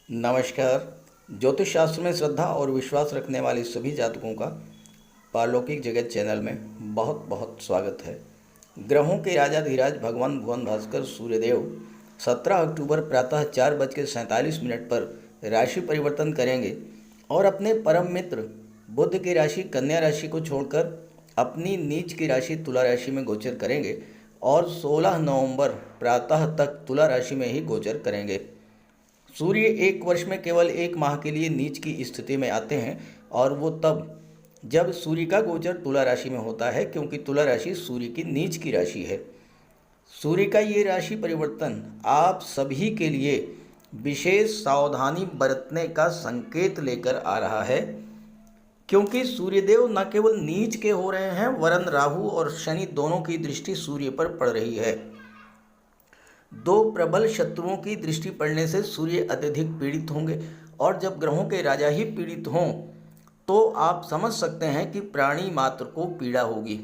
नमस्कार। ज्योतिष शास्त्र में श्रद्धा और विश्वास रखने वाले सभी जातकों का पारलौकिक जगत चैनल में बहुत बहुत स्वागत है। ग्रहों के राजाधिराज भगवान भुवन भास्कर सूर्यदेव 17 अक्टूबर प्रातः 4:47 पर राशि परिवर्तन करेंगे और अपने परम मित्र बुध की राशि कन्या राशि को छोड़कर अपनी नीच की राशि तुला राशि में गोचर करेंगे और 16 नवंबर प्रातः तक तुला राशि में ही गोचर करेंगे। सूर्य एक वर्ष में केवल एक माह के लिए नीच की स्थिति में आते हैं और वो तब जब सूर्य का गोचर तुला राशि में होता है, क्योंकि तुला राशि सूर्य की नीच की राशि है। सूर्य का ये राशि परिवर्तन आप सभी के लिए विशेष सावधानी बरतने का संकेत लेकर आ रहा है, क्योंकि सूर्यदेव न केवल नीच के हो रहे हैं वरन राहु और शनि दोनों की दृष्टि सूर्य पर पड़ रही है। दो प्रबल शत्रुओं की दृष्टि पड़ने से सूर्य अत्यधिक पीड़ित होंगे और जब ग्रहों के राजा ही पीड़ित हों तो आप समझ सकते हैं कि प्राणी मात्र को पीड़ा होगी।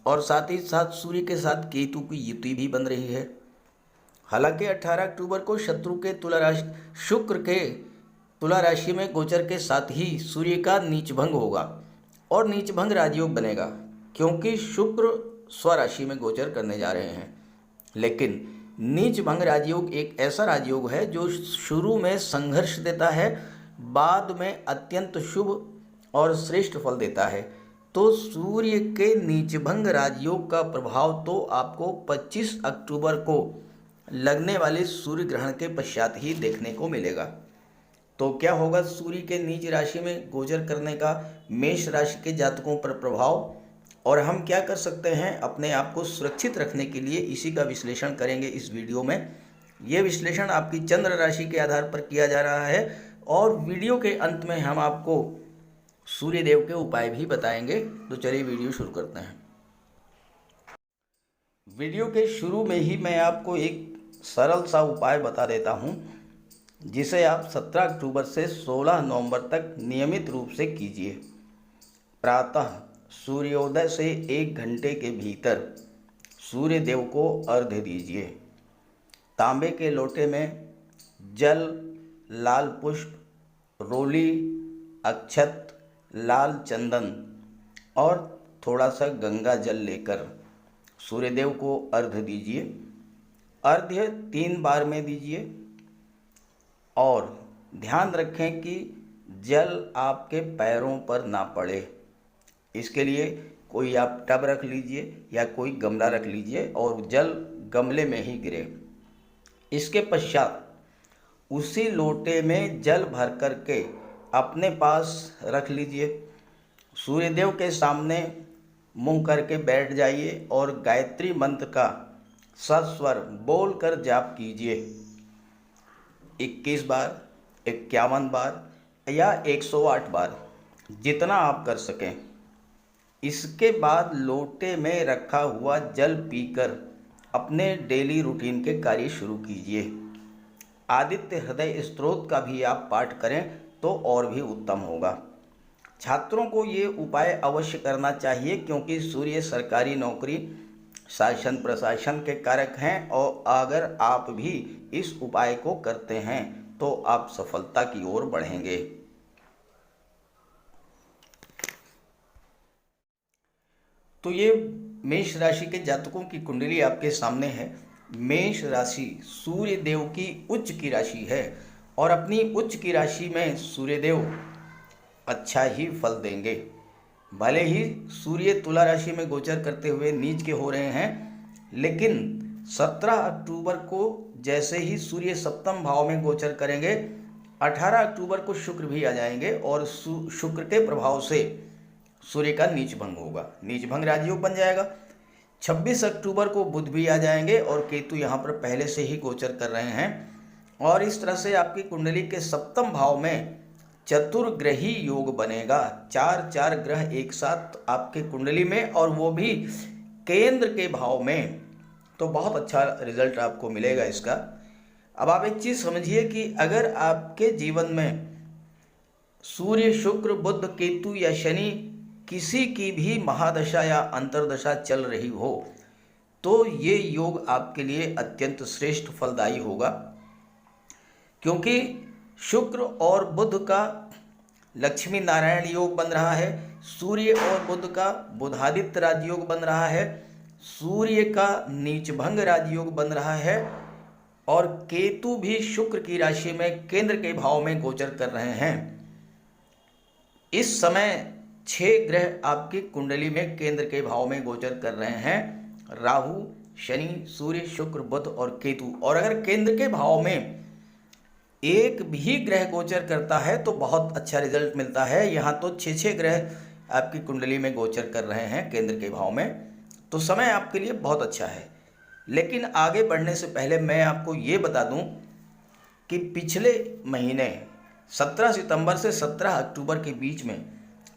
और साथ ही साथ सूर्य के साथ केतु की युति भी बन रही है। हालांकि 18 अक्टूबर को शत्रु के शुक्र के तुला राशि में गोचर के साथ ही सूर्य का नीचभंग होगा और नीचभंग राजयोग बनेगा, क्योंकि शुक्र स्वराशि में गोचर करने जा रहे हैं। लेकिन नीच भंग राजयोग एक ऐसा राजयोग है जो शुरू में संघर्ष देता है, बाद में अत्यंत शुभ और श्रेष्ठ फल देता है। तो सूर्य के नीचभंग राजयोग का प्रभाव तो आपको 25 अक्टूबर को लगने वाले सूर्य ग्रहण के पश्चात ही देखने को मिलेगा। तो क्या होगा सूर्य के नीच राशि में गोचर करने का मेष राशि के जातकों पर प्रभाव, और हम क्या कर सकते हैं अपने आप को सुरक्षित रखने के लिए, इसी का विश्लेषण करेंगे इस वीडियो में। ये विश्लेषण आपकी चंद्र राशि के आधार पर किया जा रहा है और वीडियो के अंत में हम आपको सूर्यदेव के उपाय भी बताएंगे। तो चलिए वीडियो शुरू करते हैं। वीडियो के शुरू में ही मैं आपको एक सरल सा उपाय बता देता हूँ, जिसे आप 17 अक्टूबर से 16 नवंबर तक नियमित रूप से कीजिए। प्रातः सूर्योदय से 1 घंटे के भीतर सूर्य देव को अर्घ्य दीजिए। तांबे के लोटे में जल, लाल पुष्प, रोली, अक्षत, लाल चंदन और थोड़ा सा गंगा जल लेकर सूर्यदेव को अर्घ्य दीजिए। अर्घ्य 3 बार में दीजिए और ध्यान रखें कि जल आपके पैरों पर ना पड़े। इसके लिए कोई आप टब रख लीजिए या कोई गमला रख लीजिए और जल गमले में ही गिरे। इसके पश्चात उसी लोटे में जल भर करके अपने पास रख लीजिए। सूर्यदेव के सामने मुंह करके बैठ जाइए और गायत्री मंत्र का सस्वर बोल कर जाप कीजिए। 21 बार, 51 बार या 108 बार, जितना आप कर सकें। इसके बाद लोटे में रखा हुआ जल पीकर अपने डेली रूटीन के कार्य शुरू कीजिए। आदित्य हृदय स्तोत्र का भी आप पाठ करें तो और भी उत्तम होगा। छात्रों को ये उपाय अवश्य करना चाहिए, क्योंकि सूर्य सरकारी नौकरी, शासन प्रशासन के कारक हैं और अगर आप भी इस उपाय को करते हैं तो आप सफलता की ओर बढ़ेंगे। तो ये मेष राशि के जातकों की कुंडली आपके सामने है। मेष राशि सूर्य देव की उच्च की राशि है और अपनी उच्च की राशि में सूर्यदेव अच्छा ही फल देंगे। भले ही सूर्य तुला राशि में गोचर करते हुए नीच के हो रहे हैं, लेकिन 17 अक्टूबर को जैसे ही सूर्य सप्तम भाव में गोचर करेंगे, 18 अक्टूबर को शुक्र भी आ जाएंगे और शुक्र के प्रभाव से सूर्य का नीचभंग होगा, नीचभंग राजयोग बन जाएगा। 26 अक्टूबर को बुध भी आ जाएंगे और केतु यहाँ पर पहले से ही गोचर कर रहे हैं और इस तरह से आपकी कुंडली के सप्तम भाव में चतुर्ग्रही योग बनेगा। 4 ग्रह एक साथ आपके कुंडली में और वो भी केंद्र के भाव में, तो बहुत अच्छा रिजल्ट आपको मिलेगा इसका। अब आप एक चीज़ समझिए कि अगर आपके जीवन में सूर्य, शुक्र, बुध, केतु या शनि किसी की भी महादशा या अंतर्दशा चल रही हो तो ये योग आपके लिए अत्यंत श्रेष्ठ फलदायी होगा, क्योंकि शुक्र और बुध का लक्ष्मी नारायण योग बन रहा है। सूर्य और बुध का बुधादित्य राजयोग बन रहा है। सूर्य का नीचभंग राजयोग बन रहा है और केतु भी शुक्र की राशि में केंद्र के भाव में गोचर कर रहे हैं। इस समय 6 ग्रह आपकी कुंडली में केंद्र के भाव में गोचर कर रहे हैं, राहु, शनि, सूर्य, शुक्र, बुध और केतु। और अगर केंद्र के भाव में एक भी ग्रह गोचर करता है तो बहुत अच्छा रिजल्ट मिलता है। यहाँ तो 6 ग्रह आपकी कुंडली में गोचर कर रहे हैं केंद्र के भाव में, तो समय आपके लिए बहुत अच्छा है। लेकिन आगे बढ़ने से पहले मैं आपको ये बता दूं कि पिछले महीने 17 सितंबर से 17 अक्टूबर के बीच में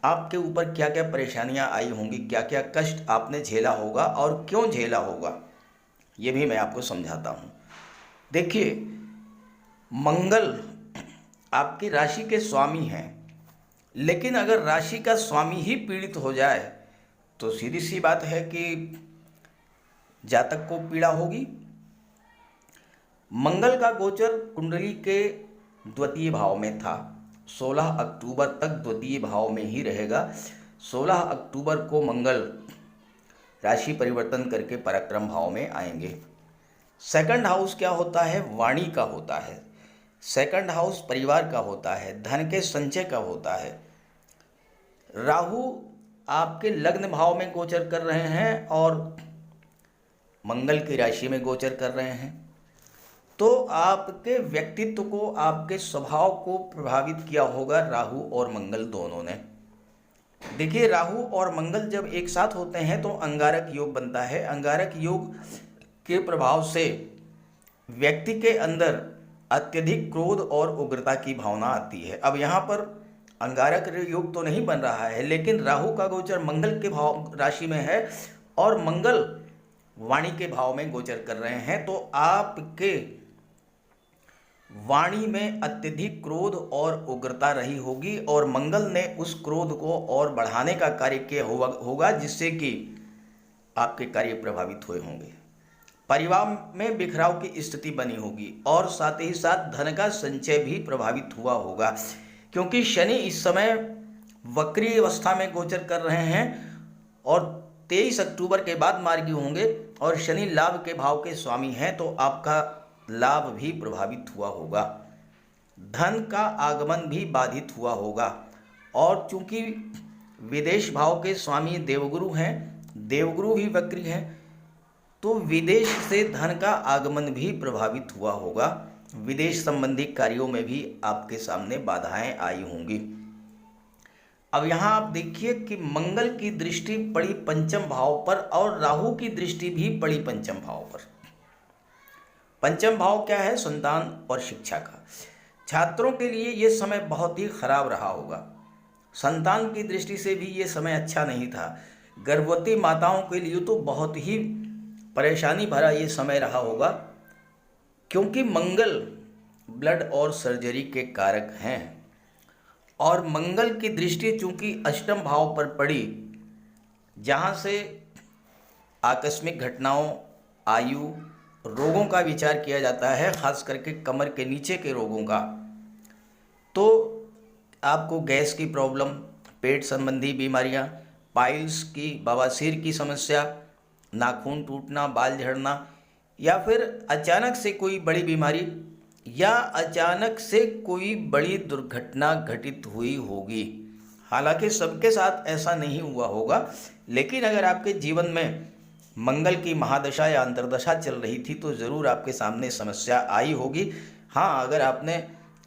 आपके ऊपर क्या क्या परेशानियां आई होंगी, क्या क्या कष्ट आपने झेला होगा और क्यों झेला होगा, ये भी मैं आपको समझाता हूँ। देखिए, मंगल आपकी राशि के स्वामी हैं, लेकिन अगर राशि का स्वामी ही पीड़ित हो जाए तो सीधी सी बात है कि जातक को पीड़ा होगी। मंगल का गोचर कुंडली के द्वितीय भाव में था। 16 अक्टूबर तक द्वितीय भाव में ही रहेगा। 16 अक्टूबर को मंगल राशि परिवर्तन करके पराक्रम भाव में आएंगे। सेकंड हाउस क्या होता है? वाणी का होता है। सेकंड हाउस परिवार का होता है, धन के संचय का होता है। राहु आपके लग्न भाव में गोचर कर रहे हैं और मंगल की राशि में गोचर कर रहे हैं, तो आपके व्यक्तित्व को, आपके स्वभाव को प्रभावित किया होगा राहु और मंगल दोनों ने। देखिए, राहु और मंगल जब एक साथ होते हैं तो अंगारक योग बनता है। अंगारक योग के प्रभाव से व्यक्ति के अंदर अत्यधिक क्रोध और उग्रता की भावना आती है। अब यहाँ पर अंगारक योग तो नहीं बन रहा है, लेकिन राहु का गोचर मंगल के भाव राशि में है और मंगल वाणी के भाव में गोचर कर रहे हैं, तो आपके वाणी में अत्यधिक क्रोध और उग्रता रही होगी और मंगल ने उस क्रोध को और बढ़ाने का कार्य किया होगा, जिससे कि आपके कार्य प्रभावित हुए होंगे। परिवार में बिखराव की स्थिति बनी होगी और साथ ही साथ धन का संचय भी प्रभावित हुआ होगा, क्योंकि शनि इस समय वक्री अवस्था में गोचर कर रहे हैं और 23 अक्टूबर के बाद मार्गी होंगे और शनि लाभ के भाव के स्वामी हैं, तो आपका लाभ भी प्रभावित हुआ होगा। धन का आगमन भी बाधित हुआ होगा और चूंकि विदेश भाव के स्वामी देवगुरु हैं, देवगुरु भी वक्री हैं, तो विदेश से धन का आगमन भी प्रभावित हुआ होगा। विदेश संबंधी कार्यों में भी आपके सामने बाधाएं आई होंगी। अब यहाँ आप देखिए कि मंगल की दृष्टि पड़ी पंचम भाव पर और राहु की दृष्टि भी पड़ी पंचम भाव पर। पंचम भाव क्या है? संतान और शिक्षा का। छात्रों के लिए ये समय बहुत ही खराब रहा होगा। संतान की दृष्टि से भी ये समय अच्छा नहीं था। गर्भवती माताओं के लिए तो बहुत ही परेशानी भरा ये समय रहा होगा, क्योंकि मंगल ब्लड और सर्जरी के कारक हैं और मंगल की दृष्टि चूंकि अष्टम भाव पर पड़ी, जहाँ से आकस्मिक घटनाओं, आयु, रोगों का विचार किया जाता है, खास करके कमर के नीचे के रोगों का, तो आपको गैस की प्रॉब्लम, पेट संबंधी बीमारियां, पाइल्स की, बवासीर की समस्या, नाखून टूटना, बाल झड़ना या फिर अचानक से कोई बड़ी बीमारी या अचानक से कोई बड़ी दुर्घटना घटित हुई होगी। हालांकि सबके साथ ऐसा नहीं हुआ होगा, लेकिन अगर आपके जीवन में मंगल की महादशा या अंतर्दशा चल रही थी तो ज़रूर आपके सामने समस्या आई होगी। हाँ, अगर आपने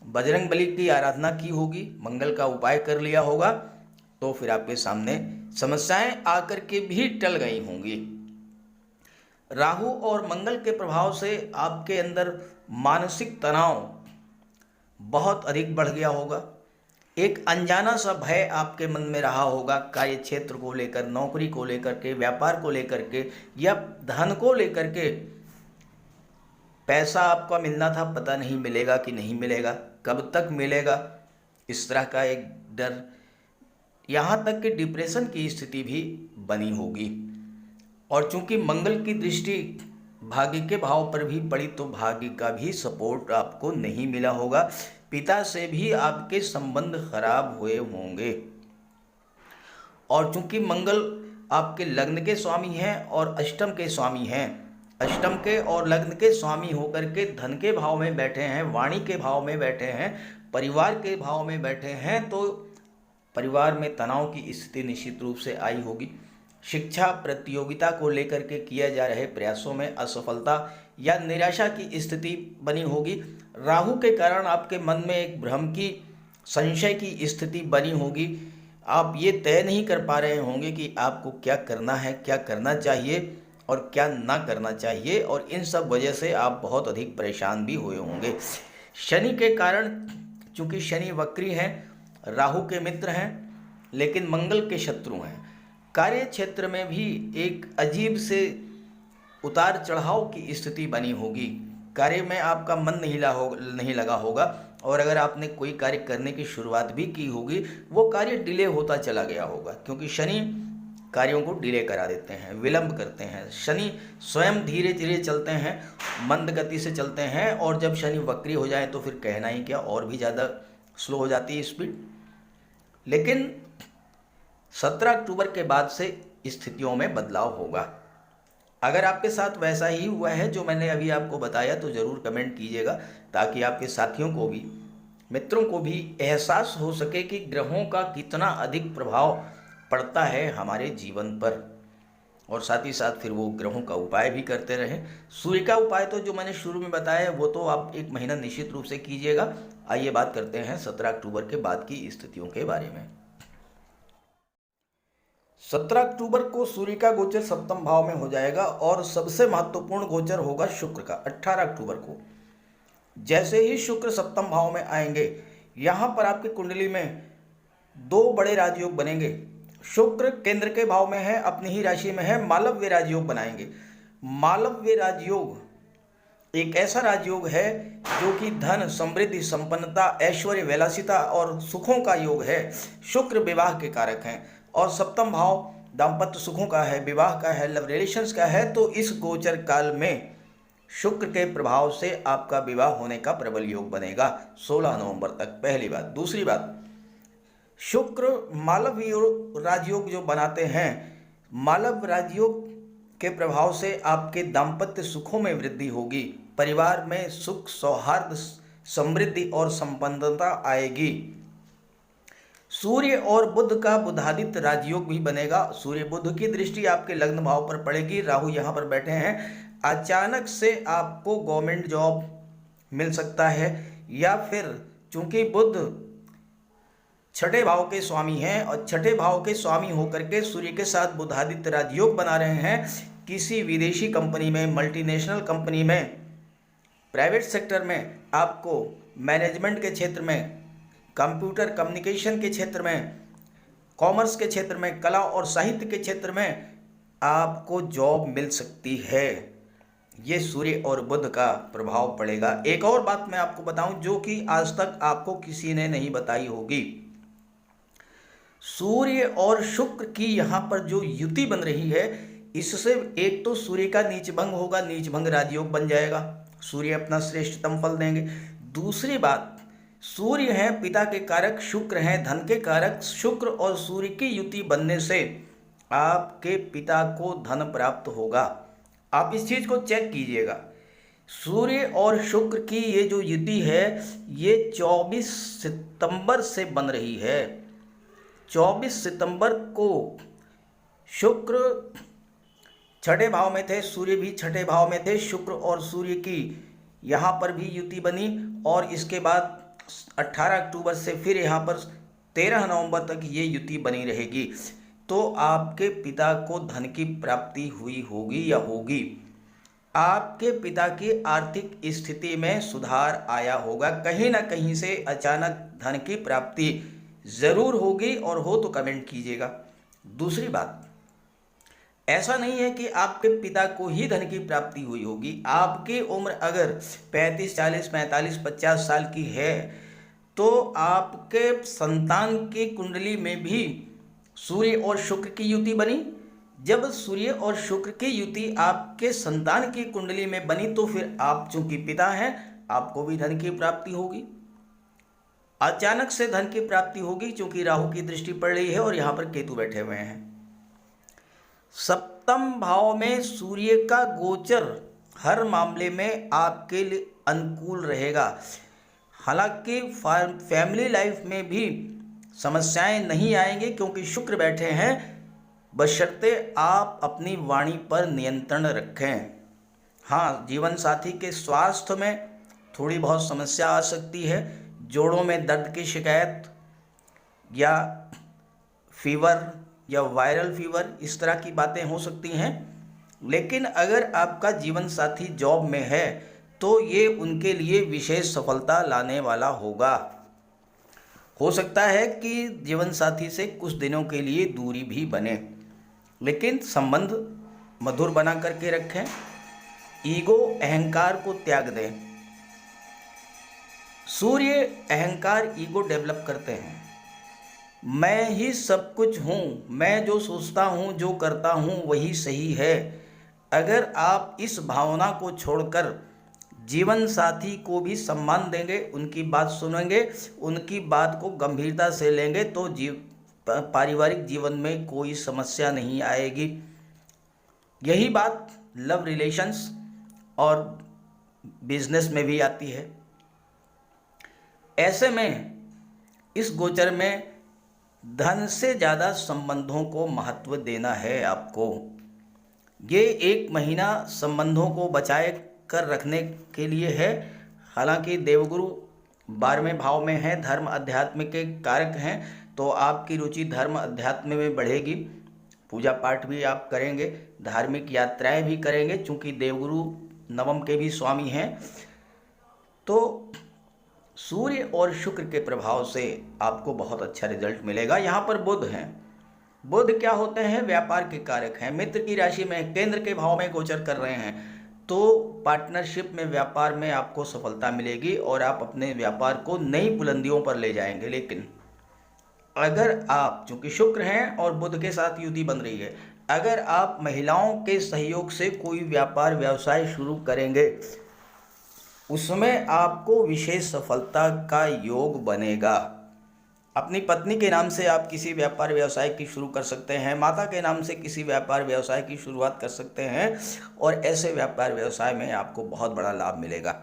बजरंगबली की आराधना की होगी, मंगल का उपाय कर लिया होगा, तो फिर आपके सामने समस्याएं आकर के भी टल गई होंगी। राहु और मंगल के प्रभाव से आपके अंदर मानसिक तनाव बहुत अधिक बढ़ गया होगा। एक अनजाना सा भय आपके मन में रहा होगा, कार्य क्षेत्र को लेकर, नौकरी को लेकर के, व्यापार को लेकर के या धन को लेकर के। पैसा आपका मिलना था, पता नहीं मिलेगा कि नहीं मिलेगा, कब तक मिलेगा, इस तरह का एक डर, यहाँ तक कि डिप्रेशन की स्थिति भी बनी होगी। और चूंकि मंगल की दृष्टि भाग्य के भाव पर भी पड़ी, तो भाग्य का भी सपोर्ट आपको नहीं मिला होगा। पिता से भी आपके संबंध खराब हुए होंगे। और चूंकि मंगल आपके लग्न के स्वामी हैं और अष्टम के स्वामी हैं, अष्टम के और लग्न के स्वामी होकर के धन के भाव में बैठे हैं, वाणी के भाव में बैठे हैं, परिवार के भाव में बैठे हैं, तो परिवार में तनाव की स्थिति निश्चित रूप से आई होगी। शिक्षा प्रतियोगिता को लेकर के किए जा रहे प्रयासों में असफलता या निराशा की स्थिति बनी होगी। राहु के कारण आपके मन में एक भ्रम की, संशय की स्थिति बनी होगी। आप ये तय नहीं कर पा रहे होंगे कि आपको क्या करना है, क्या करना चाहिए और क्या ना करना चाहिए, और इन सब वजह से आप बहुत अधिक परेशान भी हुए होंगे। शनि के कारण, चूंकि शनि वक्री हैं, राहु के मित्र हैं लेकिन मंगल के शत्रु हैं, कार्य क्षेत्र में भी एक अजीब से उतार चढ़ाव की स्थिति बनी होगी। कार्य में आपका मन नहीं लगा होगा, और अगर आपने कोई कार्य करने की शुरुआत भी की होगी वो कार्य डिले होता चला गया होगा, क्योंकि शनि कार्यों को डिले करा देते हैं, विलंब करते हैं। शनि स्वयं धीरे धीरे चलते हैं, मंद गति से चलते हैं, और जब शनि वक्री हो जाए तो फिर कहना ही क्या, और भी ज़्यादा स्लो हो जाती है स्पीड। लेकिन 17 अक्टूबर के बाद से स्थितियों में बदलाव होगा। अगर आपके साथ वैसा ही हुआ है जो मैंने अभी आपको बताया तो ज़रूर कमेंट कीजिएगा, ताकि आपके साथियों को भी, मित्रों को भी एहसास हो सके कि ग्रहों का कितना अधिक प्रभाव पड़ता है हमारे जीवन पर, और साथ ही साथ फिर वो ग्रहों का उपाय भी करते रहें। सूर्य का उपाय तो जो मैंने शुरू में बताया वो तो आप 1 महीना निश्चित रूप से कीजिएगा। आइए बात करते हैं 17 अक्टूबर के बाद की स्थितियों के बारे में। 17 अक्टूबर को सूर्य का गोचर सप्तम भाव में हो जाएगा, और सबसे महत्वपूर्ण गोचर होगा शुक्र का 18 अक्टूबर को। जैसे ही शुक्र सप्तम भाव में आएंगे, यहाँ पर आपकी कुंडली में 2 बड़े राजयोग बनेंगे। शुक्र केंद्र के भाव में है, अपनी ही राशि में है, मालव्य राजयोग बनाएंगे। मालव्य राजयोग एक ऐसा राजयोग है जो कि धन, समृद्धि, संपन्नता, ऐश्वर्य, विलासिता और सुखों का योग है। शुक्र विवाह के कारक हैं, और सप्तम भाव दाम्पत्य सुखों का है, विवाह का है, लव रिलेशंस का है। तो इस गोचर काल में शुक्र के प्रभाव से आपका विवाह होने का प्रबल योग बनेगा 16 नवंबर तक, पहली बात। दूसरी बात, शुक्र मालव राजयोग जो बनाते हैं, मालव राजयोग के प्रभाव से आपके दाम्पत्य सुखों में वृद्धि होगी, परिवार में सुख, सौहार्द, समृद्धि और संपन्नता आएगी। सूर्य और बुध का बुधादित्य राजयोग भी बनेगा। सूर्य बुध की दृष्टि आपके लग्न भाव पर पड़ेगी, राहु यहाँ पर बैठे हैं। अचानक से आपको गवर्नमेंट जॉब मिल सकता है, या फिर चूंकि बुध छठे भाव के स्वामी हैं और छठे भाव के स्वामी होकर के सूर्य के साथ बुधादित्य राजयोग बना रहे हैं, किसी विदेशी कंपनी में, मल्टीनेशनल कंपनी में, प्राइवेट सेक्टर में, आपको मैनेजमेंट के क्षेत्र में, कंप्यूटर कम्युनिकेशन के क्षेत्र में, कॉमर्स के क्षेत्र में, कला और साहित्य के क्षेत्र में आपको जॉब मिल सकती है। ये सूर्य और बुध का प्रभाव पड़ेगा। एक और बात मैं आपको बताऊं जो कि आज तक आपको किसी ने नहीं बताई होगी। सूर्य और शुक्र की यहाँ पर जो युति बन रही है, इससे एक तो सूर्य का नीचभंग होगा, नीचभंग राजयोग बन जाएगा, सूर्य अपना श्रेष्ठतम फल देंगे। दूसरी बात, सूर्य हैं पिता के कारक, शुक्र हैं धन के कारक। शुक्र और सूर्य की युति बनने से आपके पिता को धन प्राप्त होगा। आप इस चीज को चेक कीजिएगा। सूर्य और शुक्र की ये जो युति है, ये 24 सितंबर से बन रही है। 24 सितंबर को शुक्र छठे भाव में थे, सूर्य भी छठे भाव में थे। शुक्र और सूर्य की यहाँ पर भी युति बनी, और इसके बाद 18 अक्टूबर से फिर यहाँ पर 13 नवंबर तक ये युति बनी रहेगी। तो आपके पिता को धन की प्राप्ति हुई होगी या होगी। आपके पिता की आर्थिक स्थिति में सुधार आया होगा, कहीं ना कहीं से अचानक धन की प्राप्ति जरूर होगी, और हो तो कमेंट कीजिएगा। दूसरी बात, ऐसा नहीं है कि आपके पिता को ही धन की प्राप्ति हुई होगी। आपकी उम्र अगर 35, 40, 45, 50 साल की है तो आपके संतान की कुंडली में भी सूर्य और शुक्र की युति बनी। जब सूर्य और शुक्र की युति आपके संतान की कुंडली में बनी तो फिर आप चूंकि पिता हैं, आपको भी धन की प्राप्ति होगी। अचानक से धन की प्राप्ति होगी क्योंकि राहु की दृष्टि पड़ रही है और यहाँ पर केतु बैठे हुए हैं। सप्तम भाव में सूर्य का गोचर हर मामले में आपके लिए अनुकूल रहेगा। हालांकि फैमिली लाइफ में भी समस्याएं नहीं आएंगी क्योंकि शुक्र बैठे हैं, बशर्ते आप अपनी वाणी पर नियंत्रण रखें। हाँ, जीवन साथी के स्वास्थ्य में थोड़ी बहुत समस्या आ सकती है, जोड़ों में दर्द की शिकायत या फीवर या वायरल फीवर, इस तरह की बातें हो सकती हैं। लेकिन अगर आपका जीवन साथी जॉब में है तो ये उनके लिए विशेष सफलता लाने वाला होगा। हो सकता है कि जीवन साथी से कुछ दिनों के लिए दूरी भी बने, लेकिन संबंध मधुर बना करके रखें। ईगो, अहंकार को त्याग दें। सूर्य अहंकार, ईगो डेवलप करते हैं। मैं ही सब कुछ हूँ, मैं जो सोचता हूँ, जो करता हूँ वही सही है। अगर आप इस भावना को छोड़कर जीवन साथी को भी सम्मान देंगे, उनकी बात सुनेंगे, उनकी बात को गंभीरता से लेंगे तो पारिवारिक जीवन में कोई समस्या नहीं आएगी। यही बात लव रिलेशंस और बिजनेस में भी आती है। ऐसे में इस गोचर में धन से ज़्यादा संबंधों को महत्व देना है आपको। ये एक महीना संबंधों को बचाए कर रखने के लिए है। हालांकि देवगुरु 12वें भाव में है, धर्म अध्यात्म के कारक हैं, तो आपकी रुचि धर्म अध्यात्म में बढ़ेगी। पूजा पाठ भी आप करेंगे, धार्मिक यात्राएं भी करेंगे, चूँकि देवगुरु नवम के भी स्वामी हैं। तो सूर्य और शुक्र के प्रभाव से आपको बहुत अच्छा रिजल्ट मिलेगा। यहाँ पर बुध हैं। बुध क्या होते हैं? व्यापार के कारक हैं। मित्र की राशि में केंद्र के भाव में गोचर कर रहे हैं, तो पार्टनरशिप में, व्यापार में आपको सफलता मिलेगी और आप अपने व्यापार को नई बुलंदियों पर ले जाएंगे। लेकिन अगर आप, चूंकि शुक्र हैं और बुध के साथ युति बन रही है, अगर आप महिलाओं के सहयोग से कोई व्यापार व्यवसाय शुरू करेंगे, उसमें आपको विशेष सफलता का योग बनेगा। अपनी पत्नी के नाम से आप किसी व्यापार व्यवसाय की शुरू कर सकते हैं, माता के नाम से किसी व्यापार व्यवसाय की शुरुआत कर सकते हैं और ऐसे व्यापार व्यवसाय में आपको बहुत बड़ा लाभ मिलेगा।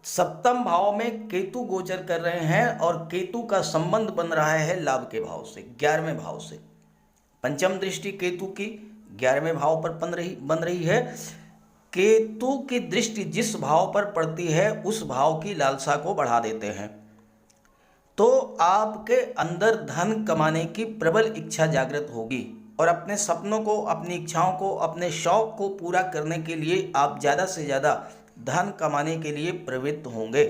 सप्तम भाव में केतु गोचर कर रहे हैं और केतु का संबंध बन रहा है लाभ के भाव से, 11वें भाव से। पंचम दृष्टि केतु की 11वें भाव पर बन रही है। केतु की दृष्टि जिस भाव पर पड़ती है उस भाव की लालसा को बढ़ा देते हैं, तो आपके अंदर धन कमाने की प्रबल इच्छा जागृत होगी और अपने सपनों को, अपनी इच्छाओं को, अपने शौक को पूरा करने के लिए आप ज़्यादा से ज़्यादा धन कमाने के लिए प्रवृत्त होंगे।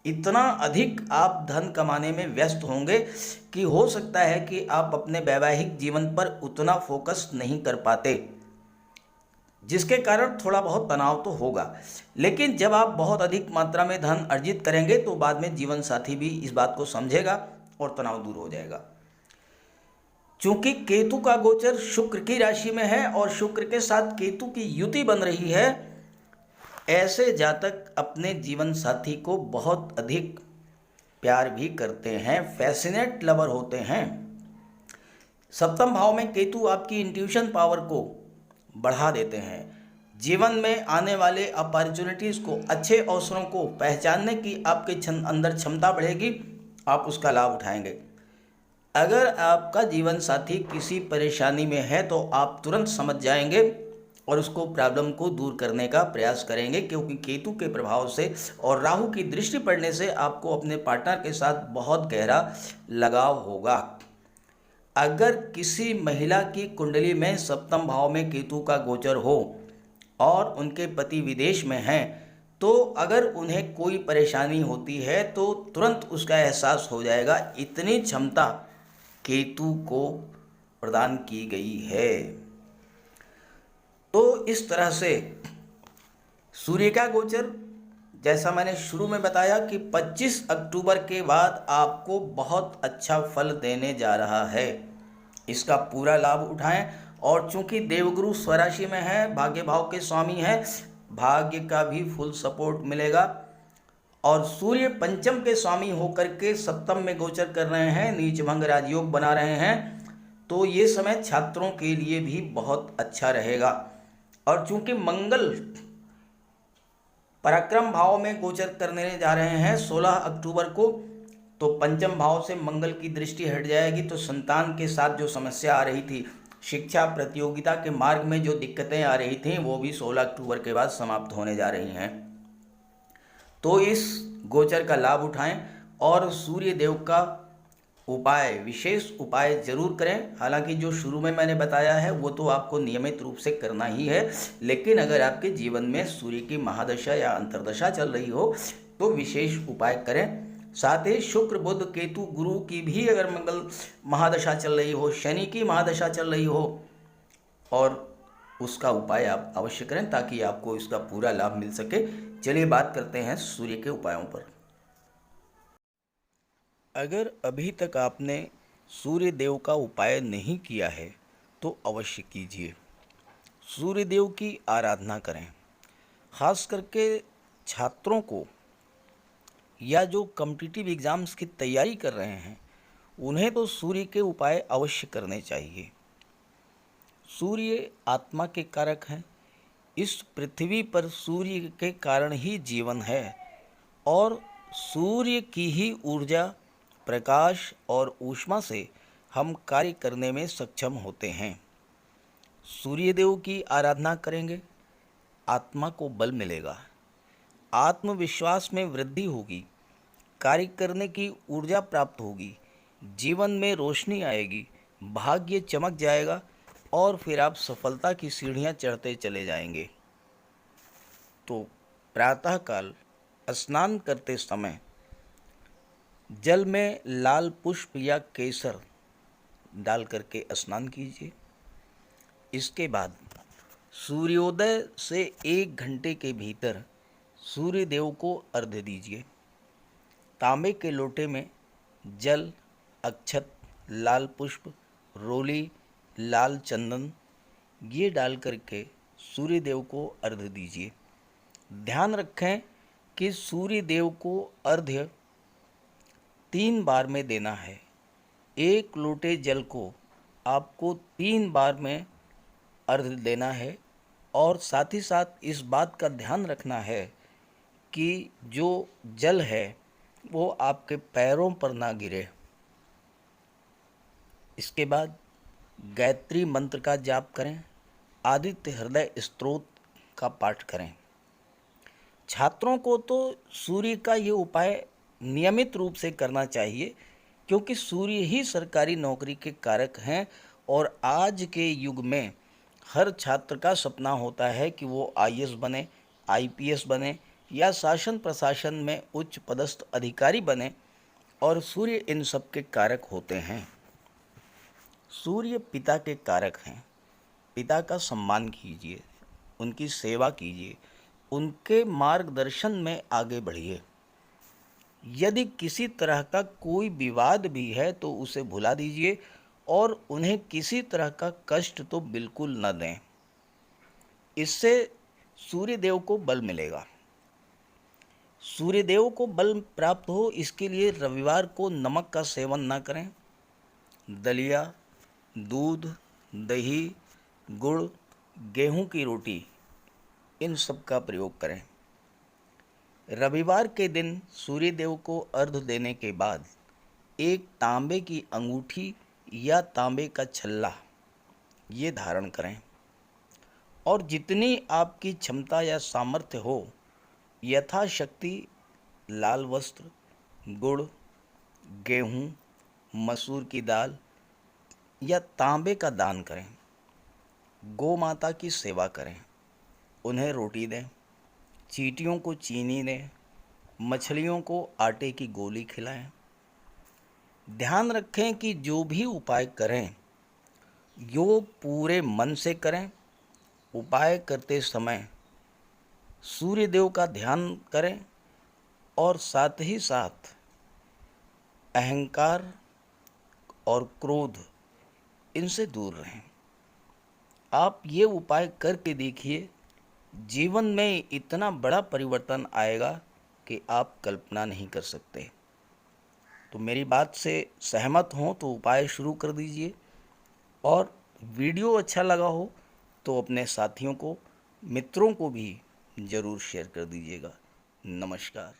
इतना अधिक आप धन कमाने में व्यस्त होंगे कि हो सकता है कि आप अपने वैवाहिक जीवन पर उतना फोकस नहीं कर पाते, जिसके कारण थोड़ा बहुत तनाव तो होगा। लेकिन जब आप बहुत अधिक मात्रा में धन अर्जित करेंगे तो बाद में जीवन साथी भी इस बात को समझेगा और तनाव दूर हो जाएगा। चूंकि केतु का गोचर शुक्र की राशि में है और शुक्र के साथ केतु की युति बन रही है, ऐसे जातक अपने जीवन साथी को बहुत अधिक प्यार भी करते हैं, फैसिनेट लवर होते हैं। सप्तम भाव में केतु आपकी इंट्यूशन पावर को बढ़ा देते हैं। जीवन में आने वाले अपॉर्चुनिटीज़ को, अच्छे अवसरों को पहचानने की आपके अंदर क्षमता बढ़ेगी, आप उसका लाभ उठाएंगे। अगर आपका जीवन साथी किसी परेशानी में है तो आप तुरंत समझ जाएंगे और उसको प्रॉब्लम को दूर करने का प्रयास करेंगे, क्योंकि केतु के प्रभाव से और राहु की दृष्टि पड़ने से आपको अपने पार्टनर के साथ बहुत गहरा लगाव होगा। अगर किसी महिला की कुंडली में सप्तम भाव में केतु का गोचर हो और उनके पति विदेश में हैं, तो अगर उन्हें कोई परेशानी होती है तो तुरंत उसका एहसास हो जाएगा। इतनी क्षमता केतु को प्रदान की गई है। तो इस तरह से सूर्य का गोचर, जैसा मैंने शुरू में बताया कि 25 अक्टूबर के बाद आपको बहुत अच्छा फल देने जा रहा है। इसका पूरा लाभ उठाएं। और चूंकि देवगुरु स्वराशि में है, भाग्य भाव के स्वामी हैं, भाग्य का भी फुल सपोर्ट मिलेगा और सूर्य पंचम के स्वामी होकर के सप्तम में गोचर कर रहे हैं, नीच भंग राजयोग बना रहे हैं। तो ये समय छात्रों के लिए भी बहुत अच्छा रहेगा। और चूंकि मंगल पराक्रम भाव में गोचर करने जा रहे हैं 16 अक्टूबर को, तो पंचम भाव से मंगल की दृष्टि हट जाएगी। तो संतान के साथ जो समस्या आ रही थी, शिक्षा प्रतियोगिता के मार्ग में जो दिक्कतें आ रही थी, वो भी 16 अक्टूबर के बाद समाप्त होने जा रही हैं। तो इस गोचर का लाभ उठाएं और सूर्य देव का उपाय, विशेष उपाय जरूर करें। हालांकि जो शुरू में मैंने बताया है वो तो आपको नियमित रूप से करना ही है, लेकिन अगर आपके जीवन में सूर्य की महादशा या अंतर्दशा चल रही हो तो विशेष उपाय करें। साथ ही शुक्र बुध केतु गुरु की भी अगर मंगल महादशा चल रही हो, शनि की महादशा चल रही हो, और उसका उपाय आप अवश्य करें ताकि आपको इसका पूरा लाभ मिल सके। चलिए बात करते हैं सूर्य के उपायों पर। अगर अभी तक आपने सूर्य देव का उपाय नहीं किया है तो अवश्य कीजिए। सूर्य देव की आराधना करें। खास करके छात्रों को या जो कॉम्पिटिटिव एग्ज़ाम्स की तैयारी कर रहे हैं, उन्हें तो सूर्य के उपाय अवश्य करने चाहिए। सूर्य आत्मा के कारक हैं। इस पृथ्वी पर सूर्य के कारण ही जीवन है और सूर्य की ही ऊर्जा, प्रकाश और ऊष्मा से हम कार्य करने में सक्षम होते हैं। सूर्यदेव की आराधना करेंगे, आत्मा को बल मिलेगा, आत्मविश्वास में वृद्धि होगी, कार्य करने की ऊर्जा प्राप्त होगी, जीवन में रोशनी आएगी, भाग्य चमक जाएगा और फिर आप सफलता की सीढ़ियां चढ़ते चले जाएंगे। तो प्रातःकाल स्नान करते समय जल में लाल पुष्प या केसर डाल करके स्नान कीजिए। इसके बाद सूर्योदय से 1 घंटे के भीतर सूर्य देव को अर्घ्य दीजिए। तांबे के लोटे में जल, अक्षत, लाल पुष्प, रोली, लाल चंदन ये डाल करके सूर्य देव को अर्घ्य दीजिए। ध्यान रखें कि सूर्य देव को अर्घ्य 3 बार में देना है। 1 लोटे जल को आपको 3 बार में अर्घ्य देना है और साथ ही साथ इस बात का ध्यान रखना है कि जो जल है वो आपके पैरों पर ना गिरे। इसके बाद गायत्री मंत्र का जाप करें, आदित्य हृदय स्तोत्र का पाठ करें। छात्रों को तो सूर्य का ये उपाय नियमित रूप से करना चाहिए क्योंकि सूर्य ही सरकारी नौकरी के कारक हैं और आज के युग में हर छात्र का सपना होता है कि वो आईएएस बने, आईपीएस बने या शासन प्रशासन में उच्च पदस्थ अधिकारी बने, और सूर्य इन सब के कारक होते हैं। सूर्य पिता के कारक हैं। पिता का सम्मान कीजिए, उनकी सेवा कीजिए, उनके मार्गदर्शन में आगे बढ़िए। यदि किसी तरह का कोई विवाद भी है तो उसे भुला दीजिए और उन्हें किसी तरह का कष्ट तो बिल्कुल न दें। इससे सूर्यदेव को बल मिलेगा। सूर्यदेव को बल प्राप्त हो इसके लिए रविवार को नमक का सेवन न करें। दलिया, दूध, दही, गुड़, गेहूं की रोटी इन सब का प्रयोग करें। रविवार के दिन सूर्यदेव को अर्घ्य देने के बाद एक तांबे की अंगूठी या तांबे का छल्ला ये धारण करें और जितनी आपकी क्षमता या सामर्थ्य हो यथाशक्ति लाल वस्त्र, गुड़, गेहूं, मसूर की दाल या तांबे का दान करें। गौ माता की सेवा करें, उन्हें रोटी दें, चींटियों को चीनी दें, मछलियों को आटे की गोली खिलाएं। ध्यान रखें कि जो भी उपाय करें यो पूरे मन से करें। उपाय करते समय सूर्यदेव का ध्यान करें और साथ ही साथ अहंकार और क्रोध इनसे दूर रहें। आप ये उपाय करके देखिए, जीवन में इतना बड़ा परिवर्तन आएगा कि आप कल्पना नहीं कर सकते। तो मेरी बात से सहमत हों तो उपाय शुरू कर दीजिए, और वीडियो अच्छा लगा हो तो अपने साथियों को, मित्रों को भी ज़रूर शेयर कर दीजिएगा। नमस्कार।